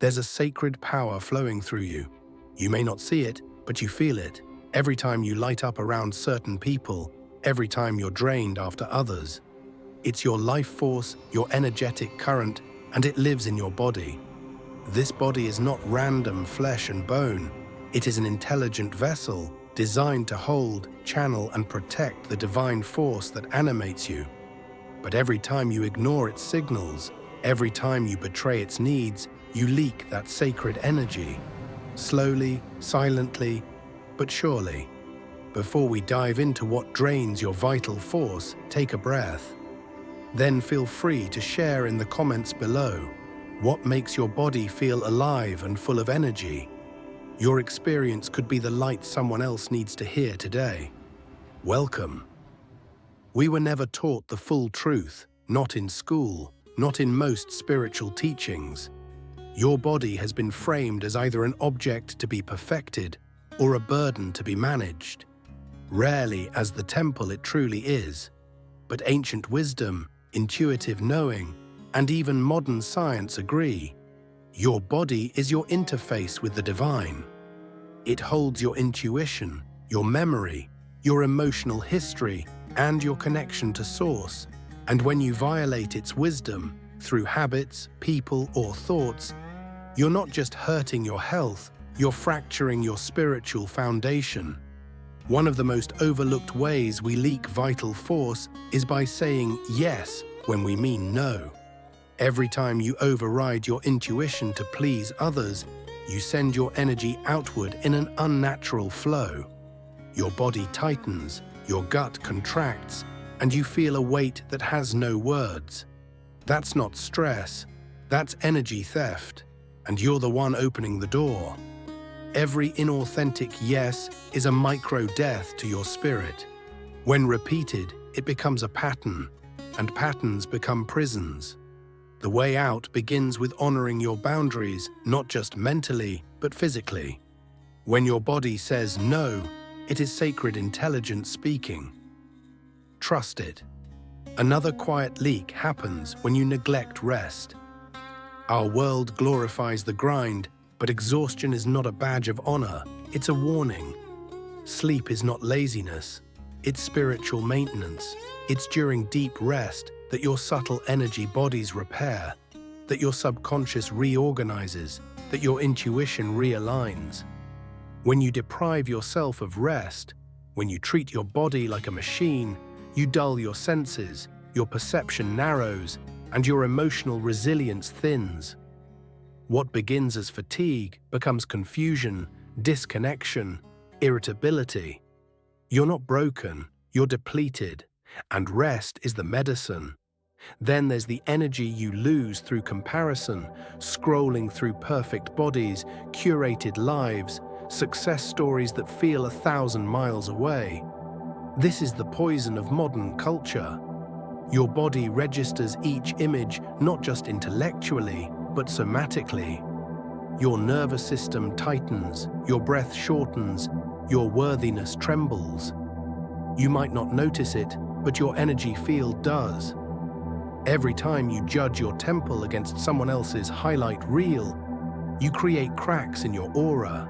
There's a sacred power flowing through you. You may not see it, but you feel it. Every time you light up around certain people, every time you're drained after others. It's your life force, your energetic current, and it lives in your body. This body is not random flesh and bone. It is an intelligent vessel designed to hold, channel, and protect the divine force that animates you. But every time you ignore its signals, every time you betray its needs, you leak that sacred energy. Slowly, silently, but surely. Before we dive into what drains your vital force, take a breath. Then feel free to share in the comments below what makes your body feel alive and full of energy. Your experience could be the light someone else needs to hear today. Welcome. We were never taught the full truth, not in school, not in most spiritual teachings. Your body has been framed as either an object to be perfected or a burden to be managed. Rarely as the temple it truly is. But ancient wisdom, intuitive knowing, and even modern science agree. Your body is your interface with the divine. It holds your intuition, your memory, your emotional history, and your connection to Source. And when you violate its wisdom, through habits, people, or thoughts, you're not just hurting your health, you're fracturing your spiritual foundation. One of the most overlooked ways we leak vital force is by saying yes when we mean no. Every time you override your intuition to please others, you send your energy outward in an unnatural flow. Your body tightens, your gut contracts, and you feel a weight that has no words. That's not stress, that's energy theft, and you're the one opening the door. Every inauthentic yes is a micro-death to your spirit. When repeated, it becomes a pattern, and patterns become prisons. The way out begins with honoring your boundaries, not just mentally, but physically. When your body says no, it is sacred intelligence speaking. Trust it. Another quiet leak happens when you neglect rest. Our world glorifies the grind, but exhaustion is not a badge of honor, it's a warning. Sleep is not laziness, it's spiritual maintenance. It's during deep rest that your subtle energy bodies repair, that your subconscious reorganizes, that your intuition realigns. When you deprive yourself of rest, when you treat your body like a machine, you dull your senses, your perception narrows, and your emotional resilience thins. What begins as fatigue becomes confusion, disconnection, irritability. You're not broken, you're depleted, and rest is the medicine. Then there's the energy you lose through comparison, scrolling through perfect bodies, curated lives, success stories that feel 1,000 miles away. This is the poison of modern culture. Your body registers each image not just intellectually, but somatically. Your nervous system tightens, your breath shortens, your worthiness trembles. You might not notice it, but your energy field does. Every time you judge your temple against someone else's highlight reel, you create cracks in your aura.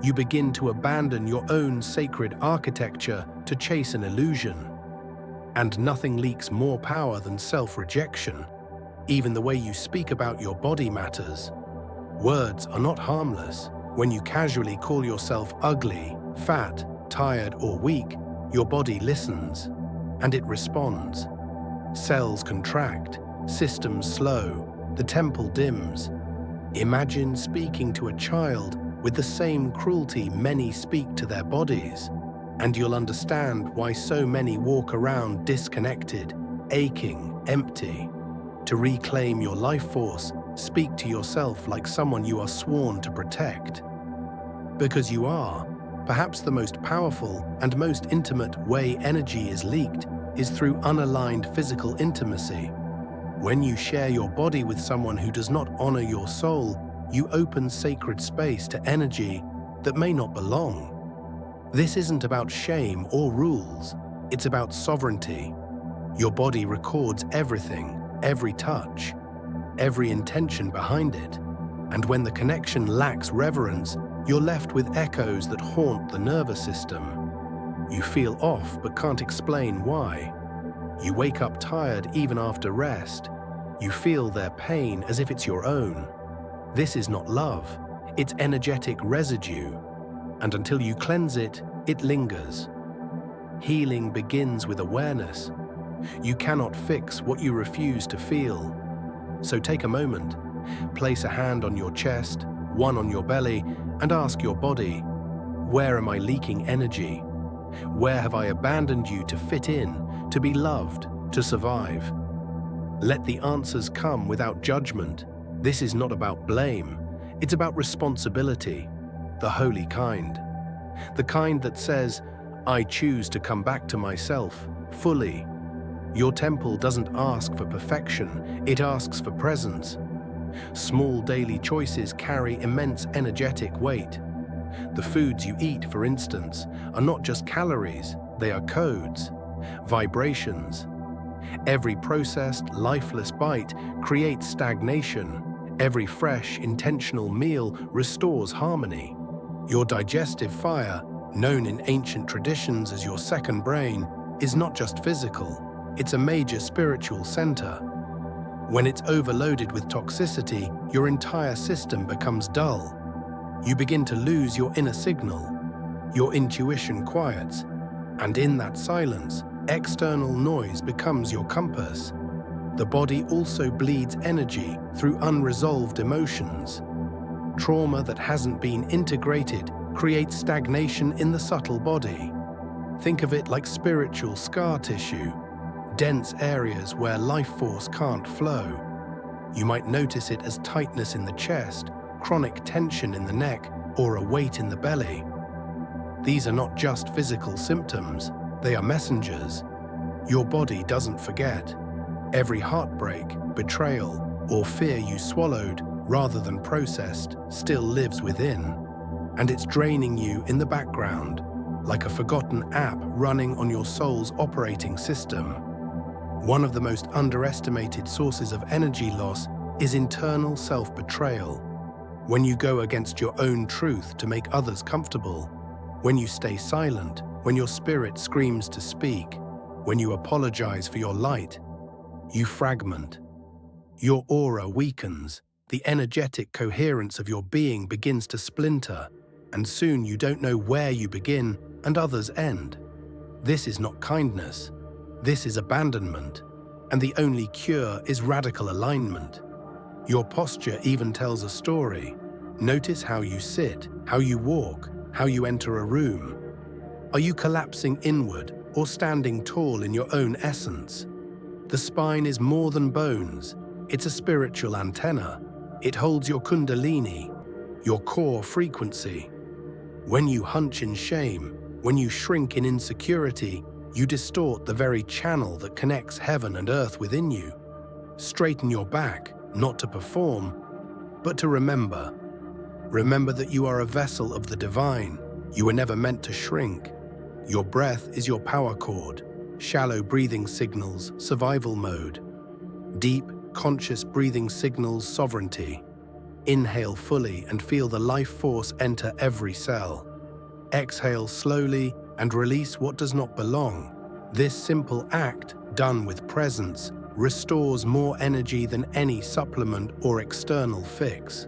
You begin to abandon your own sacred architecture to chase an illusion. And nothing leaks more power than self-rejection. Even the way you speak about your body matters. Words are not harmless. When you casually call yourself ugly, fat, tired, or weak, your body listens, and it responds. Cells contract, systems slow, the temple dims. Imagine speaking to a child with the same cruelty many speak to their bodies, and you'll understand why so many walk around disconnected, aching, empty. To reclaim your life force, speak to yourself like someone you are sworn to protect. Because you are. Perhaps the most powerful and most intimate way energy is leaked is through unaligned physical intimacy. When you share your body with someone who does not honor your soul, you open sacred space to energy that may not belong. This isn't about shame or rules, it's about sovereignty. Your body records everything, every touch, every intention behind it. And when the connection lacks reverence, you're left with echoes that haunt the nervous system. You feel off but can't explain why. You wake up tired even after rest. You feel their pain as if it's your own. This is not love, it's energetic residue. And until you cleanse it, it lingers. Healing begins with awareness. You cannot fix what you refuse to feel. So take a moment, place a hand on your chest, one on your belly, and ask your body, where am I leaking energy? Where have I abandoned you to fit in, to be loved, to survive? Let the answers come without judgment. This is not about blame, it's about responsibility, the holy kind. The kind that says, I choose to come back to myself, fully. Your temple doesn't ask for perfection, it asks for presence. Small daily choices carry immense energetic weight. The foods you eat, for instance, are not just calories, they are codes, vibrations. Every processed, lifeless bite creates stagnation. Every fresh, intentional meal restores harmony. Your digestive fire, known in ancient traditions as your second brain, is not just physical, it's a major spiritual center. When it's overloaded with toxicity, your entire system becomes dull. You begin to lose your inner signal. Your intuition quiets, and in that silence, external noise becomes your compass. The body also bleeds energy through unresolved emotions. Trauma that hasn't been integrated creates stagnation in the subtle body. Think of it like spiritual scar tissue, dense areas where life force can't flow. You might notice it as tightness in the chest, chronic tension in the neck, or a weight in the belly. These are not just physical symptoms, they are messengers. Your body doesn't forget. Every heartbreak, betrayal, or fear you swallowed rather than processed still lives within. And it's draining you in the background, like a forgotten app running on your soul's operating system. One of the most underestimated sources of energy loss is internal self-betrayal. When you go against your own truth to make others comfortable, when you stay silent, when your spirit screams to speak, when you apologize for your light, you fragment. Your aura weakens, the energetic coherence of your being begins to splinter, and soon you don't know where you begin and others end. This is not kindness, this is abandonment, and the only cure is radical alignment. Your posture even tells a story. Notice how you sit, how you walk, how you enter a room. Are you collapsing inward or standing tall in your own essence? The spine is more than bones, it's a spiritual antenna. It holds your kundalini, your core frequency. When you hunch in shame, when you shrink in insecurity, you distort the very channel that connects heaven and earth within you. Straighten your back, not to perform, but to remember. Remember that you are a vessel of the divine. You were never meant to shrink. Your breath is your power cord. Shallow breathing signals survival mode. Deep, conscious breathing signals sovereignty. Inhale fully and feel the life force enter every cell. Exhale slowly and release what does not belong. This simple act, done with presence, restores more energy than any supplement or external fix.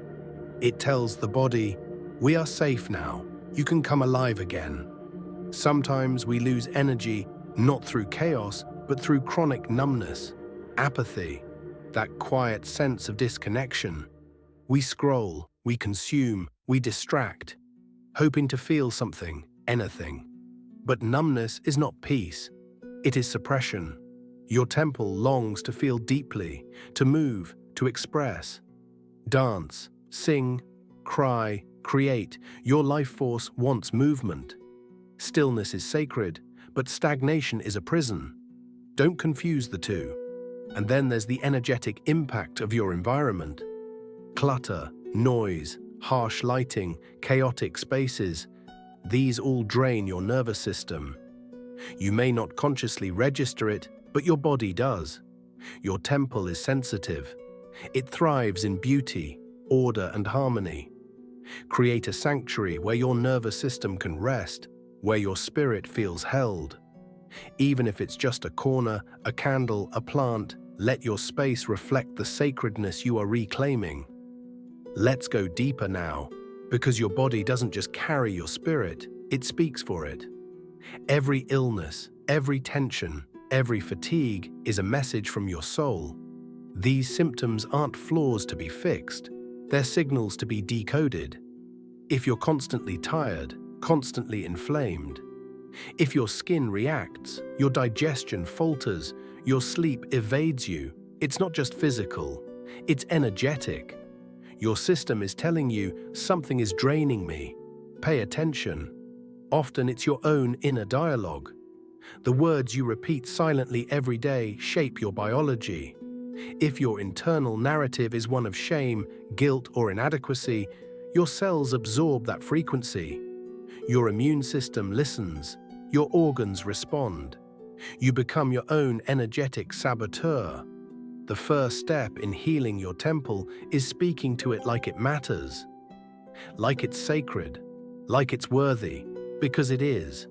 It tells the body, we are safe now, you can come alive again. Sometimes we lose energy not through chaos, but through chronic numbness, apathy, that quiet sense of disconnection. We scroll, we consume, we distract, hoping to feel something, anything. But numbness is not peace, it is suppression. Your temple longs to feel deeply, to move, to express. Dance, sing, cry, create. Your life force wants movement. Stillness is sacred, but stagnation is a prison. Don't confuse the two. And then there's the energetic impact of your environment. Clutter, noise, harsh lighting, chaotic spaces. These all drain your nervous system. You may not consciously register it, but your body does. Your temple is sensitive. It thrives in beauty, order and harmony. Create a sanctuary where your nervous system can rest, where your spirit feels held. Even if it's just a corner, a candle, a plant, let your space reflect the sacredness you are reclaiming. Let's go deeper now, because your body doesn't just carry your spirit, it speaks for it. Every illness, every tension, every fatigue is a message from your soul. These symptoms aren't flaws to be fixed, they're signals to be decoded. If you're constantly tired, constantly inflamed, if your skin reacts, your digestion falters, your sleep evades you, it's not just physical, it's energetic. Your system is telling you something is draining me. Pay attention. Often it's your own inner dialogue. The words you repeat silently every day shape your biology. If your internal narrative is one of shame, guilt, or inadequacy, your cells absorb that frequency. Your immune system listens. Your organs respond. You become your own energetic saboteur. The first step in healing your temple is speaking to it like it matters, like it's sacred, like it's worthy, because it is.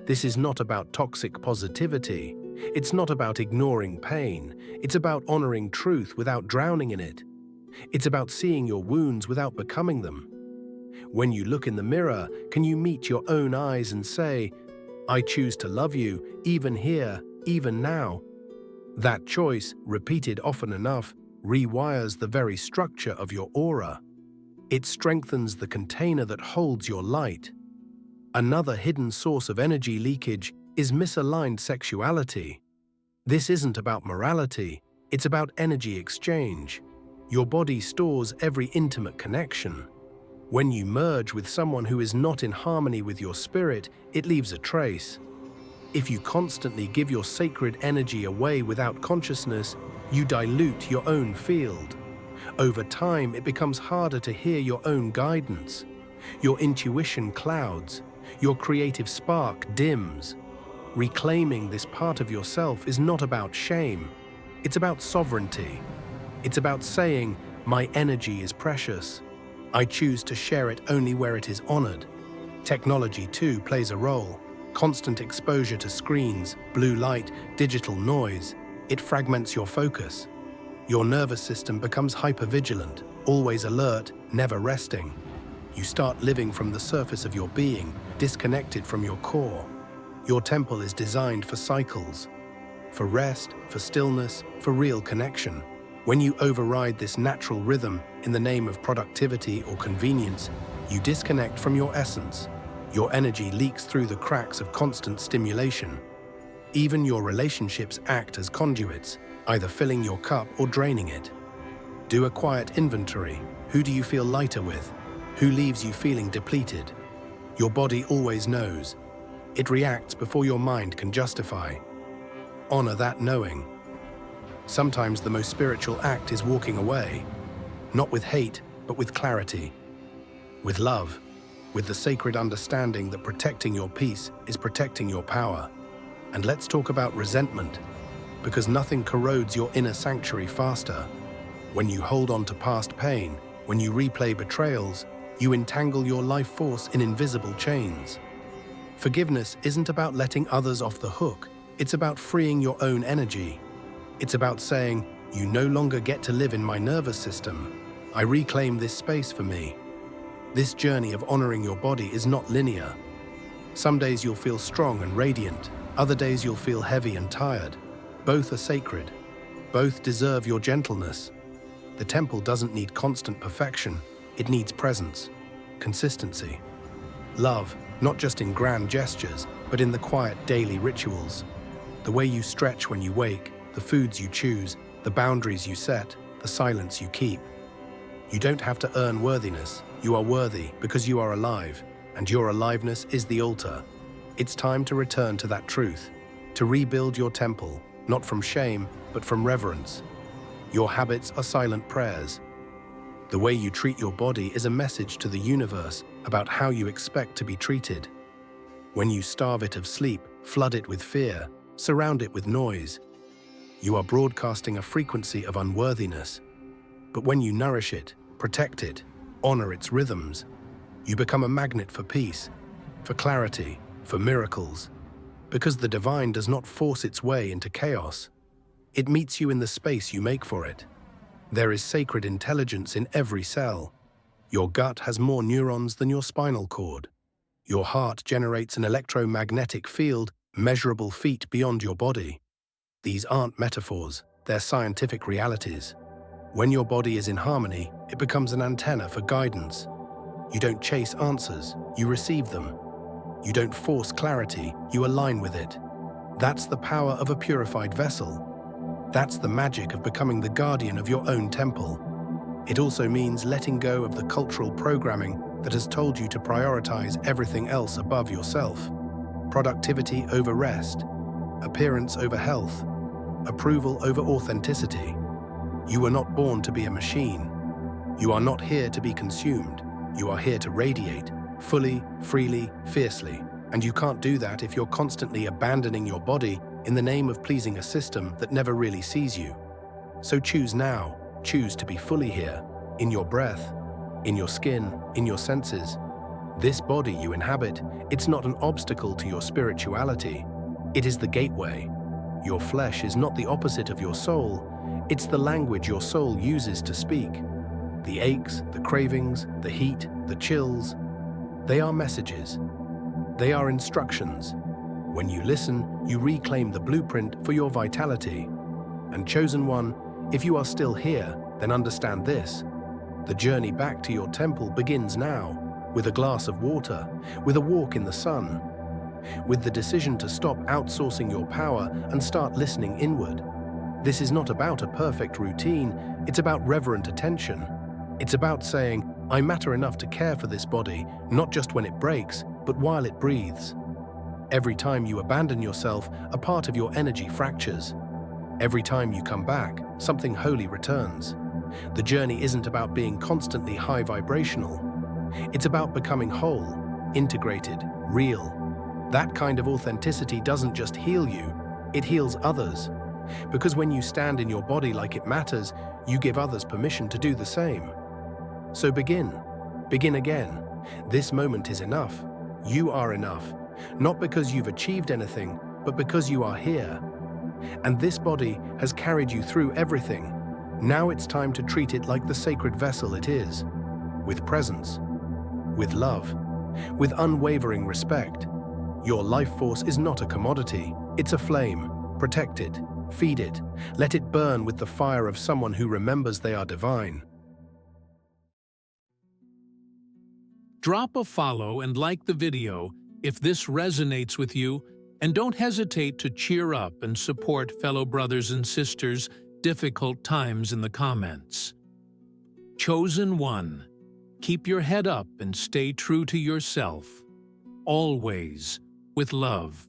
This is not about toxic positivity. It's not about ignoring pain. It's about honoring truth without drowning in it. It's about seeing your wounds without becoming them. When you look in the mirror, can you meet your own eyes and say, "I choose to love you, even here, even now"? That choice, repeated often enough, rewires the very structure of your aura. It strengthens the container that holds your light. Another hidden source of energy leakage is misaligned sexuality. This isn't about morality, it's about energy exchange. Your body stores every intimate connection. When you merge with someone who is not in harmony with your spirit, it leaves a trace. If you constantly give your sacred energy away without consciousness, you dilute your own field. Over time, it becomes harder to hear your own guidance. Your intuition clouds. Your creative spark dims. Reclaiming this part of yourself is not about shame. It's about sovereignty. It's about saying, "My energy is precious. I choose to share it only where it is honored." Technology, too, plays a role. Constant exposure to screens, blue light, digital noise, it fragments your focus. Your nervous system becomes hypervigilant, always alert, never resting. You start living from the surface of your being, disconnected from your core. Your temple is designed for cycles, for rest, for stillness, for real connection. When you override this natural rhythm in the name of productivity or convenience, you disconnect from your essence. Your energy leaks through the cracks of constant stimulation. Even your relationships act as conduits, either filling your cup or draining it. Do a quiet inventory. Who do you feel lighter with? Who leaves you feeling depleted? Your body always knows. It reacts before your mind can justify. Honor that knowing. Sometimes the most spiritual act is walking away, not with hate, but with clarity, with love, with the sacred understanding that protecting your peace is protecting your power. And let's talk about resentment, because nothing corrodes your inner sanctuary faster. When you hold on to past pain, when you replay betrayals, you entangle your life force in invisible chains. Forgiveness isn't about letting others off the hook, it's about freeing your own energy. It's about saying, "You no longer get to live in my nervous system. I reclaim this space for me." This journey of honoring your body is not linear. Some days you'll feel strong and radiant, other days you'll feel heavy and tired. Both are sacred. Both deserve your gentleness. The temple doesn't need constant perfection, it needs presence, consistency. Love, not just in grand gestures, but in the quiet daily rituals. The way you stretch when you wake, the foods you choose, the boundaries you set, the silence you keep. You don't have to earn worthiness. You are worthy because you are alive, and your aliveness is the altar. It's time to return to that truth, to rebuild your temple, not from shame, but from reverence. Your habits are silent prayers. The way you treat your body is a message to the universe about how you expect to be treated. When you starve it of sleep, flood it with fear, surround it with noise, you are broadcasting a frequency of unworthiness. But when you nourish it, protect it, honor its rhythms. You become a magnet for peace, for clarity, for miracles. Because the divine does not force its way into chaos. It meets you in the space you make for it. There is sacred intelligence in every cell. Your gut has more neurons than your spinal cord. Your heart generates an electromagnetic field measurable feet beyond your body. These aren't metaphors, they're scientific realities. When your body is in harmony, it becomes an antenna for guidance. You don't chase answers, you receive them. You don't force clarity, you align with it. That's the power of a purified vessel. That's the magic of becoming the guardian of your own temple. It also means letting go of the cultural programming that has told you to prioritize everything else above yourself. Productivity over rest, appearance over health, approval over authenticity. You were not born to be a machine. You are not here to be consumed. You are here to radiate, fully, freely, fiercely. And you can't do that if you're constantly abandoning your body in the name of pleasing a system that never really sees you. So choose now. Choose to be fully here, in your breath, in your skin, in your senses. This body you inhabit, it's not an obstacle to your spirituality. It is the gateway. Your flesh is not the opposite of your soul. It's the language your soul uses to speak. The aches, the cravings, the heat, the chills, they are messages. They are instructions. When you listen, you reclaim the blueprint for your vitality. And chosen one, if you are still here, then understand this. The journey back to your temple begins now, with a glass of water, with a walk in the sun, with the decision to stop outsourcing your power and start listening inward. This is not about a perfect routine, it's about reverent attention. It's about saying, I matter enough to care for this body, not just when it breaks, but while it breathes. Every time you abandon yourself, a part of your energy fractures. Every time you come back, something holy returns. The journey isn't about being constantly high vibrational. It's about becoming whole, integrated, real. That kind of authenticity doesn't just heal you, it heals others. Because when you stand in your body like it matters, you give others permission to do the same. So begin again. This moment is enough. You are enough. Not because you've achieved anything, but because you are here. And this body has carried you through everything. Now it's time to treat it like the sacred vessel it is, with presence, with love, with unwavering respect. Your life force is not a commodity, it's a flame. Protect it, feed it, let it burn with the fire of someone who remembers they are divine. Drop a follow and like the video if this resonates with you, and don't hesitate to cheer up and support fellow brothers and sisters difficult times in the comments. Chosen one, keep your head up and stay true to yourself, always with love.